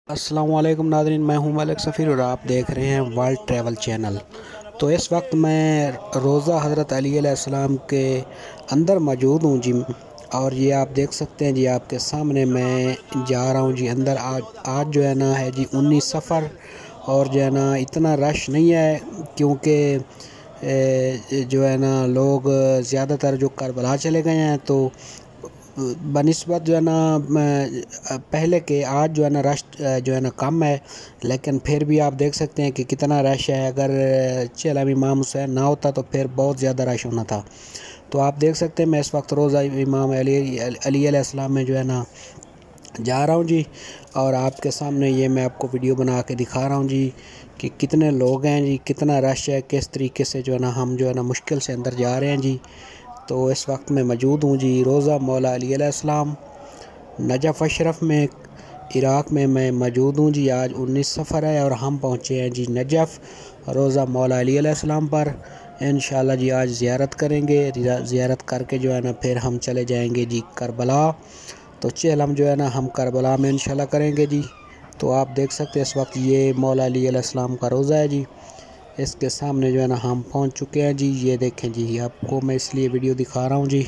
السلام علیکم ناظرین، میں ہوں ملک سفیر اور آپ دیکھ رہے ہیں ورلڈ ٹریول چینل۔ تو اس وقت میں روضہ حضرت علی علیہ السلام کے اندر موجود ہوں جی، اور یہ آپ دیکھ سکتے ہیں جی، آپ کے سامنے میں جا رہا ہوں جی اندر۔ آج جو ہے نا ہے جی 19 صفر، اور جو ہے نا اتنا رش نہیں ہے کیونکہ جو ہے نا لوگ زیادہ تر جو کربلا چلے گئے ہیں، تو بنسبت جو ہے نا پہلے کے آج جو ہے نا رش جو ہے نا کم ہے، لیکن پھر بھی آپ دیکھ سکتے ہیں کہ کتنا رش ہے۔ اگر چلم امام حسین نہ ہوتا تو پھر بہت زیادہ رش ہونا تھا۔ تو آپ دیکھ سکتے ہیں میں اس وقت روضہ امام علی علیہ السلام میں جو ہے نا جا رہا ہوں جی، اور آپ کے سامنے یہ میں آپ کو ویڈیو بنا کے دکھا رہا ہوں جی کہ کتنے لوگ ہیں جی، کتنا رش ہے، کس طریقے سے جو ہے نا ہم جو ہے نا مشکل سے اندر جا رہے ہیں جی۔ تو اس وقت میں موجود ہوں جی روضہ مولا علی علیہ السلام نجف اشرف میں، عراق میں موجود ہوں جی۔ آج 19 صفر ہے اور ہم پہنچے ہیں جی نجف روضہ مولا علی علیہ السلام پر۔ انشاءاللہ جی آج زیارت کریں گے، زیارت کر کے جو ہے نا پھر ہم چلے جائیں گے جی کربلا۔ تو ہم جو ہے نا ہم کربلا میں انشاءاللہ کریں گے جی۔ تو آپ دیکھ سکتے ہیں اس وقت یہ مولا علی علیہ السلام کا روضہ ہے جی، اس کے سامنے جو ہے نا ہم پہنچ چکے ہیں جی۔ یہ دیکھیں جی، آپ کو میں اس لیے ویڈیو دکھا رہا ہوں جی۔